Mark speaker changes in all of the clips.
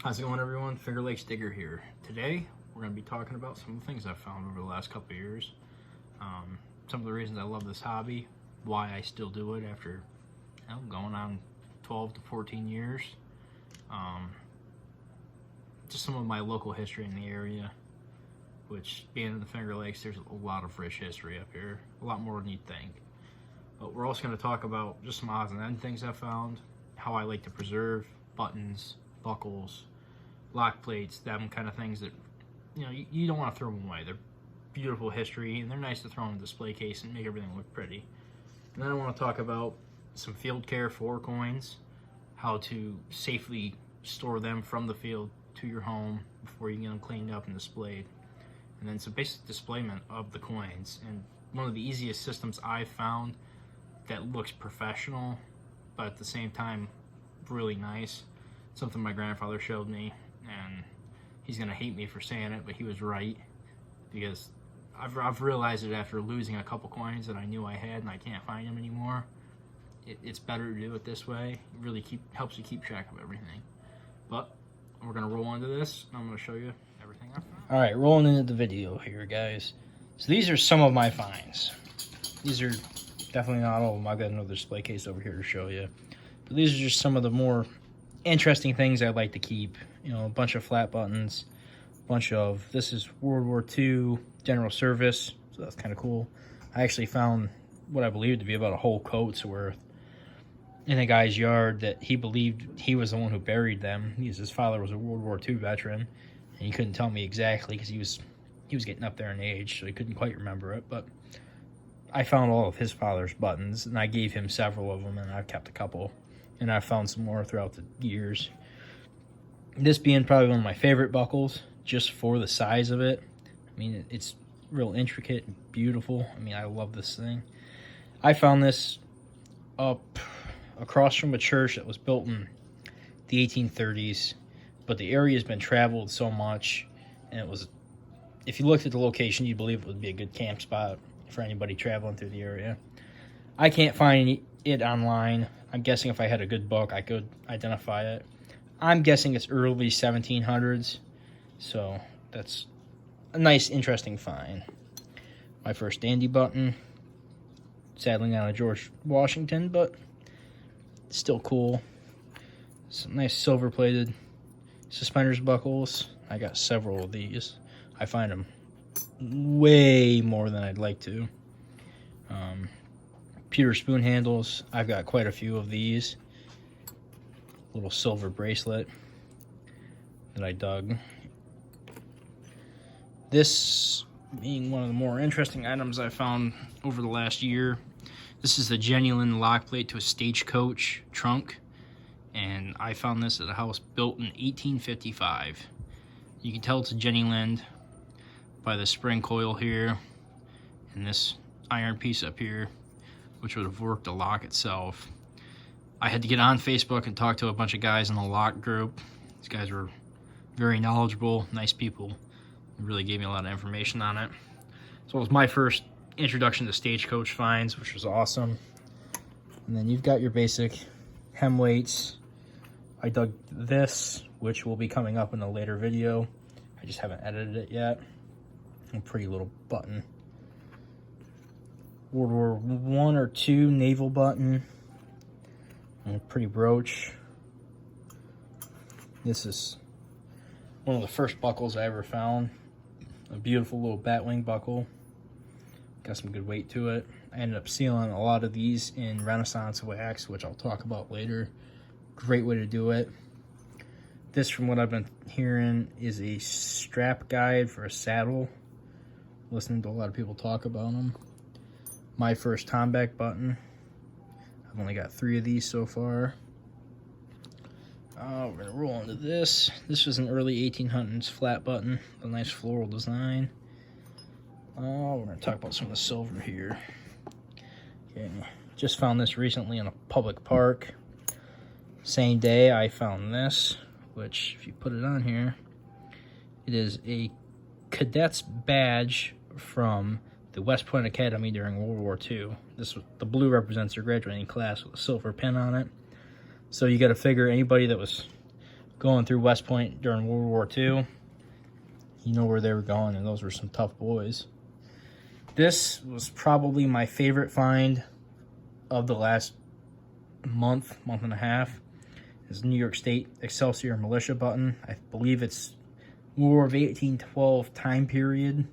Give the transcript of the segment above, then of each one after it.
Speaker 1: How's it going, everyone? Finger Lakes Digger here. Today, we're going to be talking about some of the things I've found over the last couple of years. Some of the reasons I love this hobby, why I still do it after going on 12 to 14 years. Just some of my local history in the area, which being in the Finger Lakes, there's a lot of rich history up here, a lot more than you'd think. But we're also going to talk about just some odds and ends things I've found, how I like to preserve buttons, buckles, lock plates, them kind of things that you don't want to throw them away. They're beautiful history and they're nice to throw in a display case and make everything look pretty. And then I want to talk about some field care for coins, how to safely store them from the field to your home before you get them cleaned up and displayed, and then some basic displayment of the coins. And one of the easiest systems I've found that looks professional but at the same time really nice, something my grandfather showed me, and he's gonna hate me for saying it, but he was right, because I've realized it after losing a couple coins that I knew I had and I can't find them anymore. It's better to do it this way. It really helps you keep track of everything. But we're gonna roll into this and I'm gonna show you everything I found. All right, rolling into the video here, guys. So these are some of my finds. These are definitely not all of them. I've got another display case over here to show you, but these are just some of the more interesting things I like to keep. A bunch of flat buttons, this is World War II General Service, so that's kind of cool. I actually found what I believe to be about a whole coat's worth in a guy's yard that he believed he was the one who buried them. His father was a World War II veteran, and he couldn't tell me exactly because he was getting up there in age, so he couldn't quite remember it. But I found all of his father's buttons, and I gave him several of them, and I've kept a couple, and I've found some more throughout the years. This being probably one of my favorite buckles, just for the size of it. I mean, it's real intricate and beautiful. I mean, I love this thing. I found this up across from a church that was built in the 1830s, but the area has been traveled so much, and it was, if you looked at the location, you'd believe it would be a good camp spot for anybody traveling through the area. I can't find it online. I'm guessing if I had a good book, I could identify it. I'm guessing it's early 1700s, so that's a nice, interesting find. My first dandy button, sadly not a George Washington, but still cool. Some nice silver-plated suspenders buckles. I got several of these. I find them way more than I'd like to. Pewter spoon handles. I've got quite a few of these. Little silver bracelet that I dug. This being one of the more interesting items I found over the last year. This is the genuine lock plate to a stagecoach trunk, and I found this at a house built in 1855. You can tell it's a genuine by the spring coil here and this iron piece up here, which would have worked the lock itself. I had to get on Facebook and talk to a bunch of guys in the lock group. These guys were very knowledgeable, nice people. They really gave me a lot of information on it. So it was my first introduction to stagecoach finds, which was awesome. And then you've got your basic hem weights. I dug this, which will be coming up in a later video. I just haven't edited it yet. A pretty little button. World War I or II naval button. And a pretty brooch. This is one of the first buckles I ever found. A beautiful little batwing buckle. Got some good weight to it. I ended up sealing a lot of these in Renaissance wax, which I'll talk about later. Great way to do it. This, from what I've been hearing, is a strap guide for a saddle. Listening to a lot of people talk about them. My first Tomback button. I've only got 3 of these so far. We're going to roll into this. This was an early 1800s flat button. A nice floral design. We're going to talk about some of the silver here. Okay, just found this recently in a public park. Same day I found this, which if you put it on here, it is a cadet's badge from the West Point Academy during World War II. The blue represents their graduating class with a silver pin on it. So you got to figure anybody that was going through West Point during World War II. You know where they were going, and those were some tough boys. This was probably my favorite find of the last month and a half. Is New York State Excelsior Militia button. I believe it's War of 1812 time period.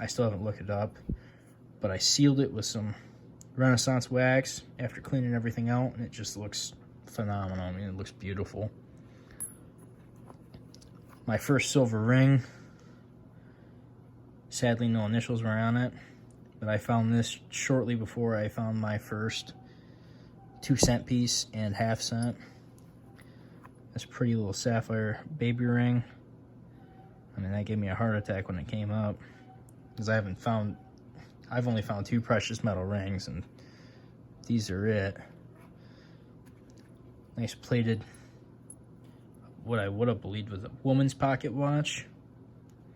Speaker 1: I still haven't looked it up, but I sealed it with some Renaissance wax after cleaning everything out, and it just looks phenomenal. I mean, it looks beautiful. My first silver ring. Sadly, no initials were on it, but I found this shortly before I found my first 2-cent piece and half-cent. This pretty little sapphire baby ring. I mean, that gave me a heart attack when it came up, because I've only found 2 precious metal rings, and these are it. Nice plated, what I would have believed was a woman's pocket watch.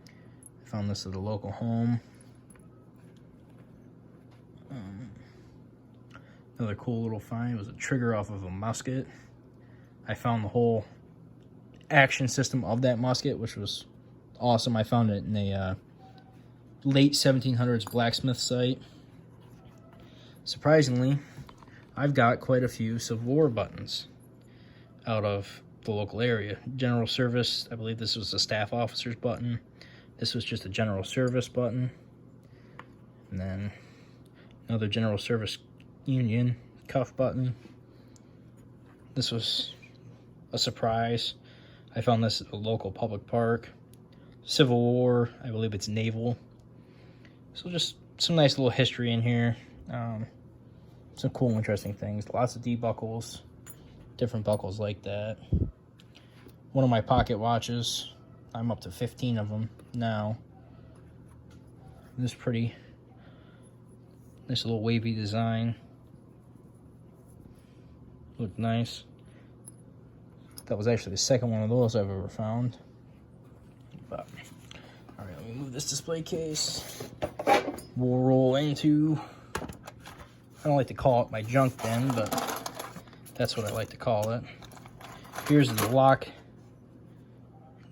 Speaker 1: I found this at a local home. Another cool little find was a trigger off of a musket. I found the whole action system of that musket, which was awesome. I found it in a late 1700s blacksmith site. Surprisingly, I've got quite a few Civil War buttons out of the local area. General service, I believe this was a staff officer's button. This was just a general service button. And then another general service union cuff button. This was a surprise. I found this at a local public park. Civil War, I believe it's naval. So just some nice little history in here. Some cool, interesting things. Lots of D-buckles, different buckles like that. One of my pocket watches. I'm up to 15 of them now. This pretty nice little wavy design. Looked nice. That was actually the second one of those I've ever found. But, all right, let me move this display case. We'll roll into, I don't like to call it my junk bin, but that's what I like to call it. Here's the lock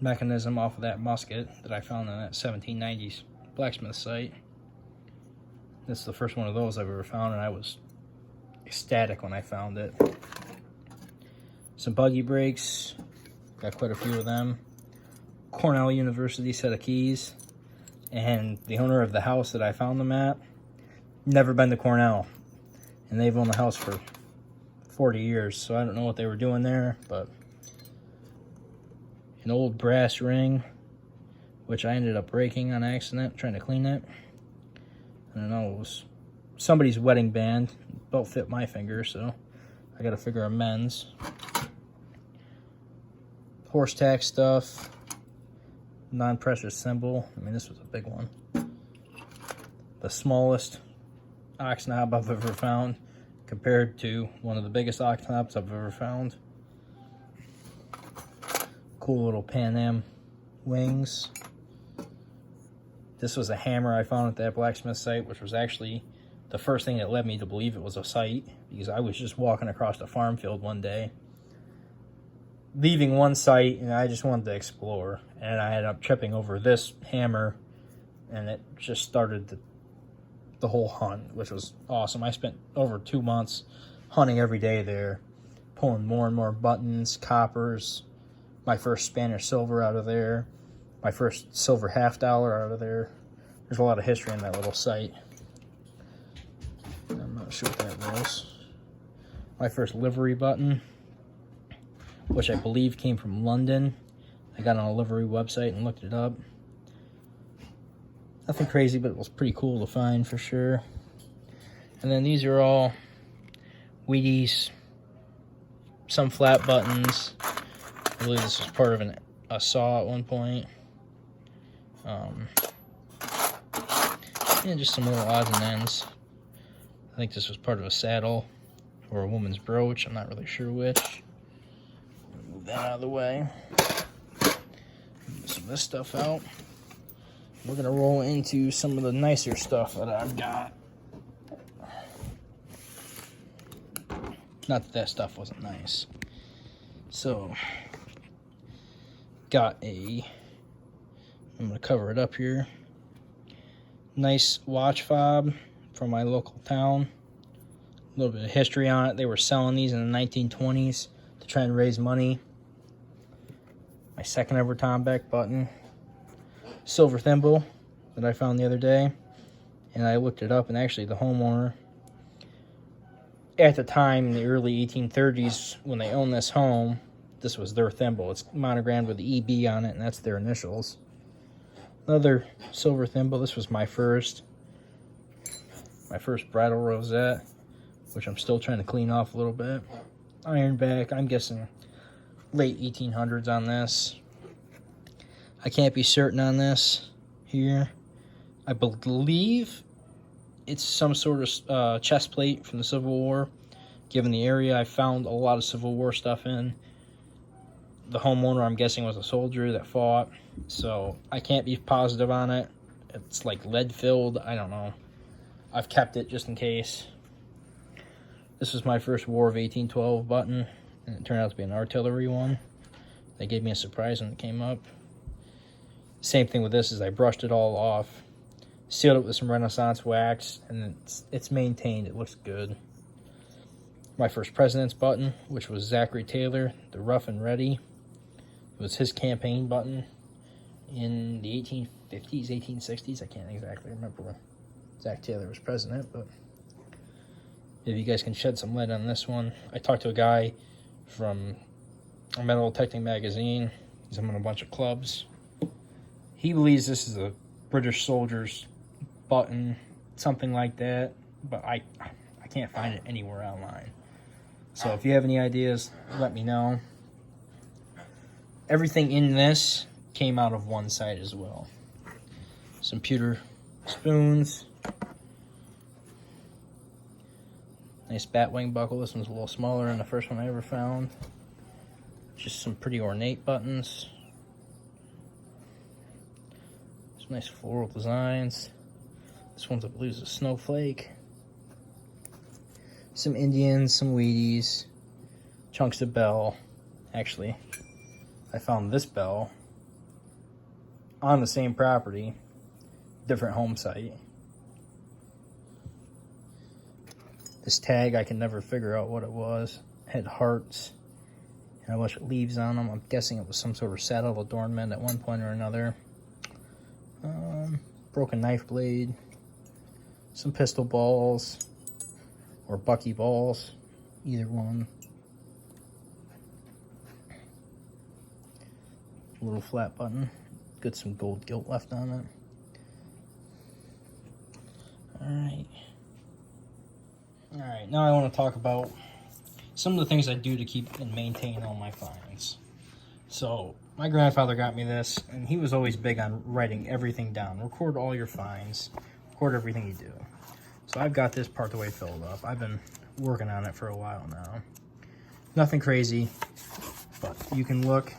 Speaker 1: mechanism off of that musket that I found in that 1790s blacksmith site. This is the first one of those I've ever found, and I was ecstatic when I found it. Some buggy brakes, got quite a few of them. Cornell University set of keys, and the owner of the house that I found them at, never been to Cornell, and they've owned the house for 40 years, so I don't know what they were doing there, but an old brass ring, which I ended up breaking on accident trying to clean it. I don't know, it was somebody's wedding band, about fit my finger, so I gotta figure amends. Horse tack stuff, non-precious symbol. I mean, this was a big one. The smallest ox knob I've ever found compared to one of the biggest ox knobs I've ever found. Cool little Pan Am wings. This was a hammer I found at that blacksmith site, which was actually the first thing that led me to believe it was a site, because I was just walking across a farm field one day, leaving one site, and I just wanted to explore, and I ended up tripping over this hammer, and it just started the whole hunt, which was awesome. I spent over 2 months hunting every day there, pulling more and more buttons, coppers, my first Spanish silver out of there, my first silver $50 out of there. There's a lot of history in that little site. I'm not sure what that was. My first livery button, which I believe came from London. I got on a livery website and looked it up. Nothing crazy, but it was pretty cool to find for sure. And then these are all Wheaties, some flat buttons. I believe this was part of a saw at one point. And just some little odds and ends. I think this was part of a saddle or a woman's brooch. I'm not really sure which. Move that out of the way. Move some of this stuff out. We're gonna roll into some of the nicer stuff that I've got. Not that that stuff wasn't nice. So, I'm going to cover it up here. Nice watch fob from my local town. A little bit of history on it. They were selling these in the 1920s to try and raise money. My second ever Tom Beck button. Silver thimble that I found the other day. And I looked it up, and actually the homeowner, at the time in the early 1830s, when they owned this home, this was their thimble. It's monogrammed with the EB on it, and that's their initials. Another silver thimble. This was my first bridal rosette, which I'm still trying to clean off a little bit. Ironback, I'm guessing late 1800s on this. I can't be certain on this here. I believe it's some sort of chest plate from the Civil War. Given the area, I found a lot of Civil War stuff in. The homeowner, I'm guessing, was a soldier that fought, so I can't be positive on it. It's like lead-filled, I don't know. I've kept it just in case. This was my first War of 1812 button, and it turned out to be an artillery one. They gave me a surprise when it came up. Same thing with this, is I brushed it all off, sealed it with some Renaissance wax, and it's maintained. It looks good. My first President's button, which was Zachary Taylor, the Rough and Ready. It was his campaign button in the 1850s, 1860s. I can't exactly remember when Zach Taylor was president, but if you guys can shed some light on this one. I talked to a guy from a Metal Detecting magazine. He's in a bunch of clubs. He believes this is a British soldier's button, something like that, but I can't find it anywhere online. So if you have any ideas, let me know. Everything in this came out of one side as well. Some pewter spoons. Nice batwing buckle. This one's a little smaller than the first one I ever found. Just some pretty ornate buttons. Some nice floral designs. This one's, I believe, a snowflake. Some Indians, some Wheaties, chunks of bell. Actually, I found this bell on the same property, different home site. This tag, I can never figure out what it was. It had hearts and a bunch of leaves on them. I'm guessing it was some sort of saddle adornment at one point or another. Broken knife blade, some pistol balls, or Bucky balls, either one. A little flat button. Got some gold gilt left on it. Alright, now I want to talk about some of the things I do to keep and maintain all my finds. So, my grandfather got me this, and he was always big on writing everything down. Record all your finds. Record everything you do. So I've got this part the way filled up. I've been working on it for a while now. Nothing crazy, but you can look,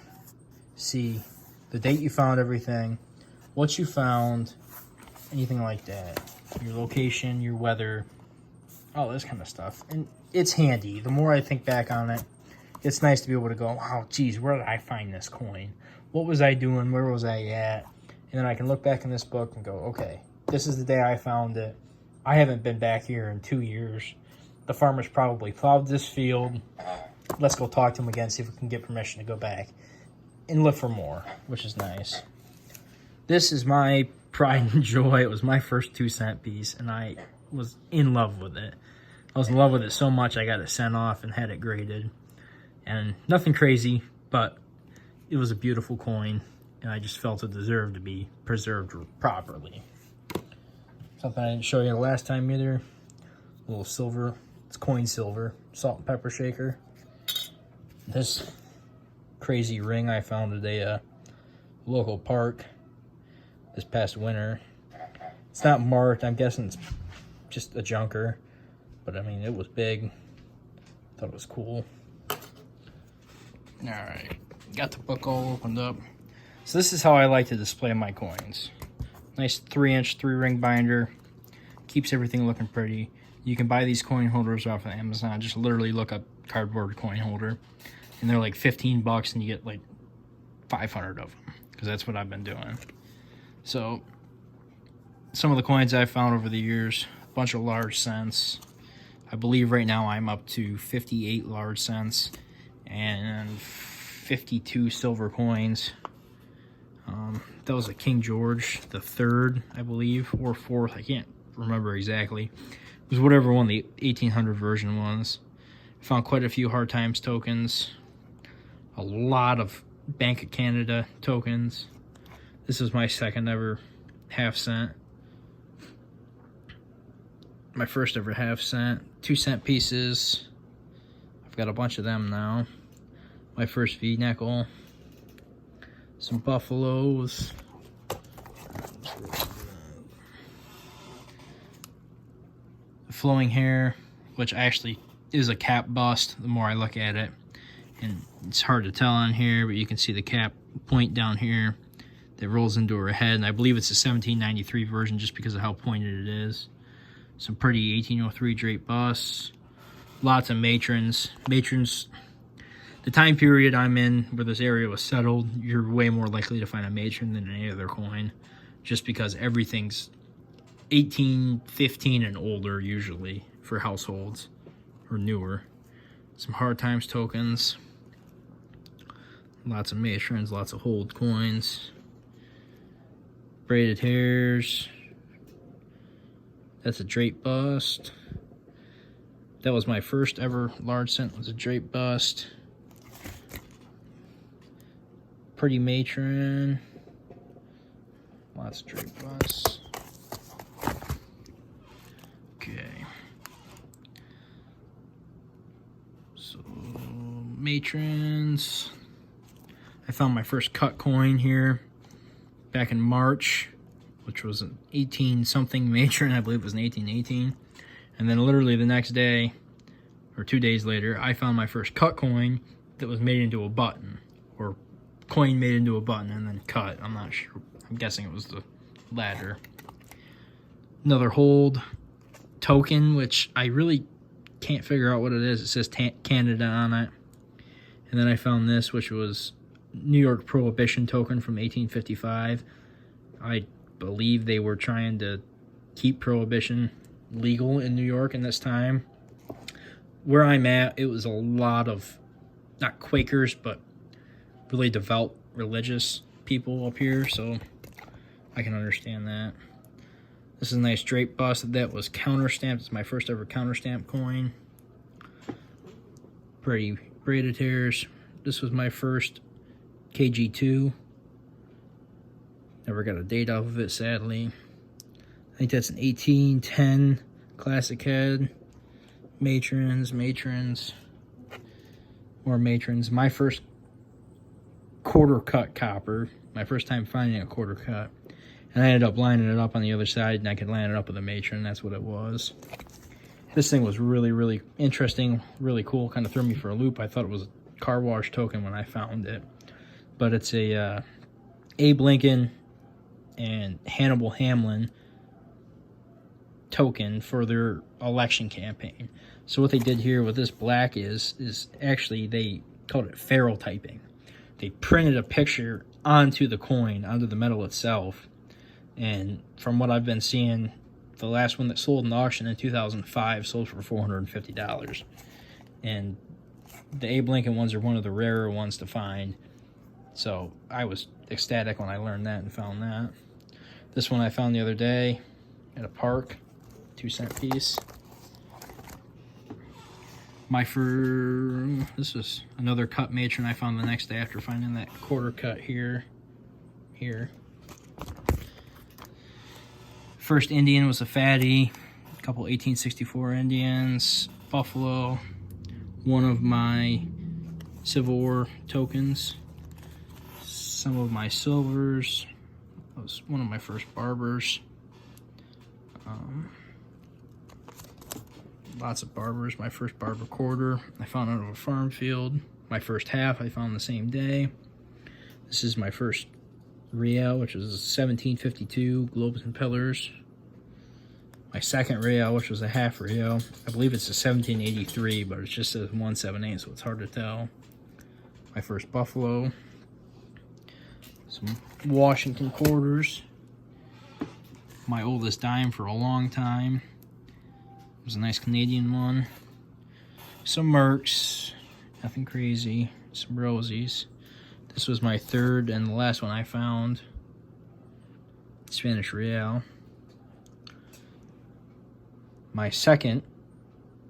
Speaker 1: see the date you found everything, what you found, anything like that. Your location, your weather, all this kind of stuff. And it's handy. The more I think back on it, it's nice to be able to go, oh, geez, where did I find this coin? What was I doing? Where was I at? And then I can look back in this book and go, okay, this is the day I found it. I haven't been back here in 2 years. The farmer's probably plowed this field. Let's go talk to him again, see if we can get permission to go back and look for more, which is nice. This is my pride and joy. It was my first 2-cent piece, and I was in love with it. I was in love with it so much I got it sent off and had it graded. And nothing crazy, but it was a beautiful coin, and I just felt it deserved to be preserved properly. Something I didn't show you the last time either. A little silver. It's coin silver. Salt and pepper shaker. This crazy ring I found at a local park this past winter. It's not marked. I'm guessing it's just a junker. But, I mean, it was big. Thought it was cool. Alright. Got the book all opened up. So this is how I like to display my coins. Nice 3-inch 3-ring binder. Keeps everything looking pretty. You can buy these coin holders off of Amazon. Just literally look up cardboard coin holder. and they're like 15 bucks, and you get like 500 of them, because that's what I've been doing. So some of the coins I've found over the years, a bunch of large cents. I believe right now I'm up to 58 large cents and 52 silver coins. That was a King George the Third, I believe, or fourth. I can't remember exactly. It was whatever one the 1800 version was. I found quite a few Hard Times tokens. A lot of Bank of Canada tokens. This is my second ever half-cent. My first ever half-cent. 2-cent pieces. I've got a bunch of them now. My first V-nickel. Some buffaloes. Flowing hair, which actually is a cap bust the more I look at it. And it's hard to tell on here, but you can see the cap point down here that rolls into her head. And I believe it's a 1793 version just because of how pointed it is. Some pretty 1803 drape busts. Lots of matrons. Matrons, the time period I'm in where this area was settled, you're way more likely to find a matron than any other coin, just because everything's 1815 and older usually for households, or newer. Some Hard Times tokens. Lots of matrons, lots of hold coins. Braided hairs. That's a drape bust. That was my first ever large cent, was a drape bust. Pretty matron. Lots of drape busts. Okay. So, matrons. I found my first cut coin here back in March, which was an 18-something matron. I believe it was an 1818. And then literally the next day, or 2 days later, I found my first cut coin that was made into a button, or coin made into a button and then cut. I'm not sure. I'm guessing it was the latter. Another hold token, which I really can't figure out what it is. It says Canada on it. And then I found this, which was New York Prohibition token from 1855. I believe they were trying to keep Prohibition legal in New York in this time. Where I'm at, it was a lot of, not Quakers, but really devout religious people up here, so I can understand that. This is a nice drape bust that was counter stamped. It's my first ever counter stamp coin. Pretty braided hairs. This was my first KG2. Never got a date off of it, sadly. I think that's an 1810 classic head. Matrons, more matrons. My first quarter cut copper. My first time finding a quarter cut. And I ended up lining it up on the other side, and I could line it up with a matron. That's what it was. This thing was really, really interesting, really cool. Kind of threw me for a loop. I thought it was a car wash token when I found it. But it's a Abe Lincoln and Hannibal Hamlin token for their election campaign. So what they did here with this black is actually they called it ferrotyping. They printed a picture onto the coin, onto the metal itself. And from what I've been seeing, the last one that sold in the auction in 2005 sold for $450. And the Abe Lincoln ones are one of the rarer ones to find. So I was ecstatic when I learned that and found that. This one I found the other day at a park, 2-cent piece. This is another cut matron I found the next day after finding that quarter cut here. First Indian was a fatty, a couple 1864 Indians, buffalo, one of my Civil War tokens, some of my silvers. That was one of my first barbers. Lots of barbers. My first barber quarter I found out of a farm field. My first half I found the same day. This is my first real, which was 1752 globes and pillars. My second real, which was a half real. I believe it's a 1783, but it just says 178, so it's hard to tell. my first Buffalo. Some Washington quarters. My oldest dime for a long time. It was a nice Canadian one. Some Mercs, nothing crazy. Some Rosies. This was my third and the last one I found. Spanish Real. My second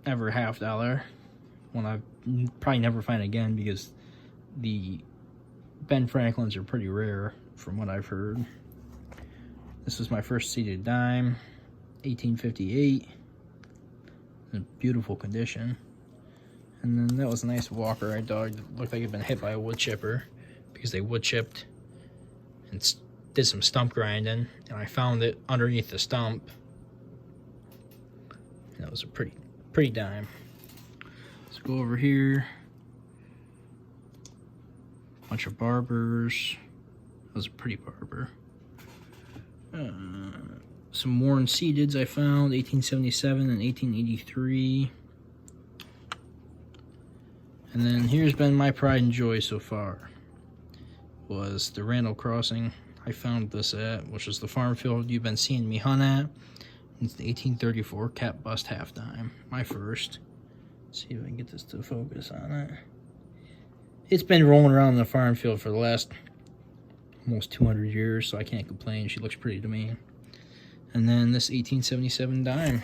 Speaker 1: ever $50. One I'll probably never find again because the Ben Franklins are pretty rare from what I've heard. This was my first seated dime, 1858. In beautiful condition. And then that was a nice Walker I dug that looked like it had been hit by a wood chipper because they wood chipped and did some stump grinding, and I found it underneath the stump. And that was a pretty dime. Let's go over here. Bunch of Barbers. That was a pretty Barber. Some Warren Seededs I found, 1877 and 1883. And then here's been my pride and joy so far. Was the Randall Crossing I found this at, which is the farm field you've been seeing me hunt at. It's the 1834 cap bust half dime, my first. Let's see if I can get this to focus on it. It's been rolling around the farm field for the last almost 200 years, so I can't complain. She looks pretty to me. And then this 1877 dime.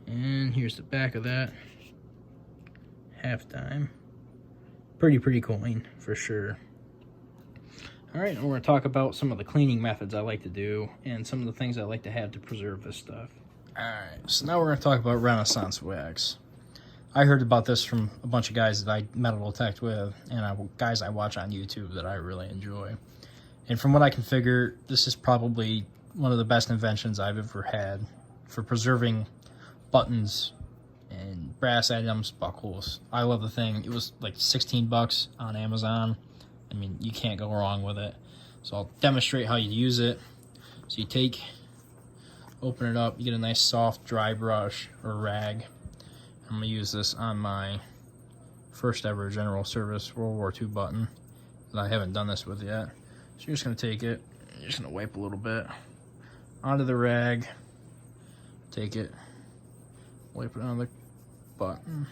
Speaker 1: And here's the back of that. Half dime. Pretty coin, for sure. Alright, now we're going to talk about some of the cleaning methods I like to do and some of the things I like to have to preserve this stuff. Alright, so now we're going to talk about Renaissance wax. I heard about this from a bunch of guys that I metal detect with and guys I watch on YouTube that I really enjoy. And from what I can figure, this is probably one of the best inventions I've ever had for preserving buttons and brass items, buckles. I love the thing. It was like 16 bucks on Amazon. I mean, you can't go wrong with it. So I'll demonstrate how you use it. So you open it up, you get a nice soft dry brush or rag. I'm going to use this on my first ever General Service World War II button that I haven't done this with yet. So you're just going to take it, you're just going to wipe a little bit onto the rag, take it, wipe it on the button.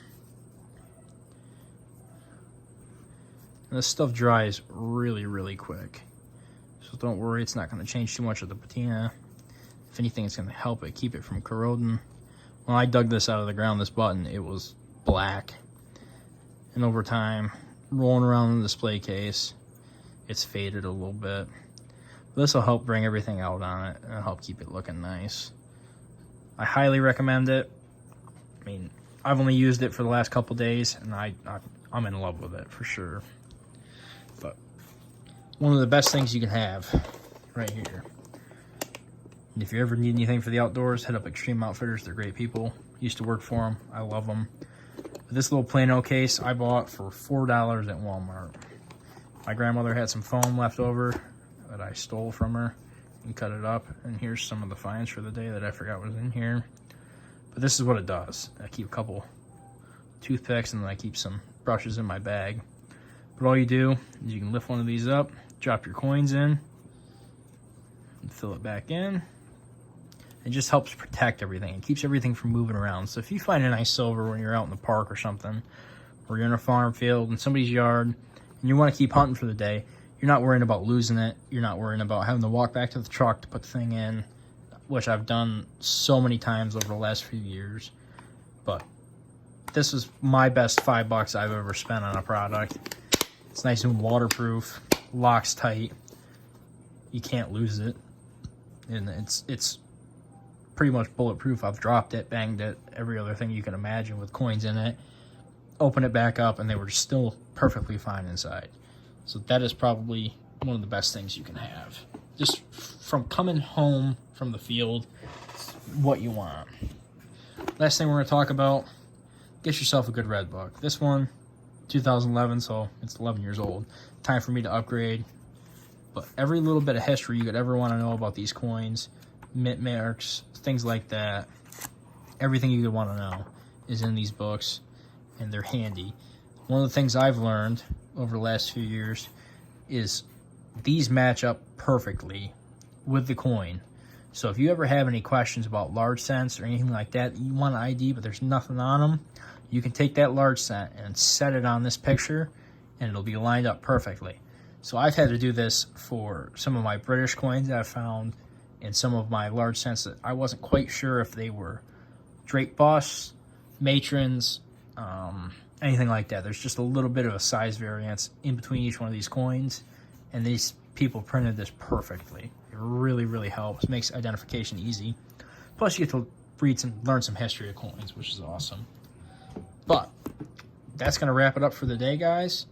Speaker 1: And this stuff dries really quick. So don't worry, it's not going to change too much of the patina. If anything, it's going to help it keep it from corroding. When I dug this out of the ground, this button, it was black. And over time, rolling around in the display case, it's faded a little bit. This will help bring everything out on it and help keep it looking nice. I highly recommend it. I mean, I've only used it for the last couple days, and I'm in love with it for sure. But one of the best things you can have right here. And if you ever need anything for the outdoors, hit up Extreme Outfitters. They're great people. Used to work for them. I love them. But this little Plano case I bought for $4 at Walmart. My grandmother had some foam left over that I stole from her and cut it up. And here's some of the finds for the day that I forgot was in here. But this is what it does. I keep a couple toothpicks and then I keep some brushes in my bag. But all you do is you can lift one of these up, drop your coins in, and fill it back in. It just helps protect everything. It keeps everything from moving around. So if you find a nice silver when you're out in the park or something, or you're in a farm field in somebody's yard, and you want to keep hunting for the day, you're not worrying about losing it. You're not worrying about having to walk back to the truck to put the thing in, which I've done so many times over the last few years. But this is my best $5 I've ever spent on a product. It's nice and waterproof, locks tight. You can't lose it. And it's pretty much bulletproof. I've dropped it, banged it, every other thing you can imagine with coins in it. Open it back up and they were still perfectly fine inside. So that is probably one of the best things you can have. Just from coming home from the field, it's what you want. Last thing we're going to talk about, get yourself a good red book. This one, 2011, so it's 11 years old. Time for me to upgrade. But every little bit of history you could ever want to know about these coins, mint marks, things like that, everything you could want to know is in these books, and they're handy. one of the things I've learned over the last few years is these match up perfectly with the coin. So if you ever have any questions about large cents or anything like that, you want an ID but there's nothing on them, you can take that large cent and set it on this picture and it'll be lined up perfectly. So I've had to do this for some of my British coins that I found and some of my large cents that I wasn't quite sure if they were Drake busts, matrons, anything like that. There's just a little bit of a size variance in between each one of these coins, and these people printed this perfectly. It really, really helps. Makes identification easy. Plus, you get to learn some history of coins, which is awesome. But that's going to wrap it up for the day, guys.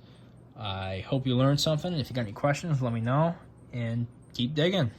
Speaker 1: I hope you learned something. If you got any questions, let me know, and keep digging.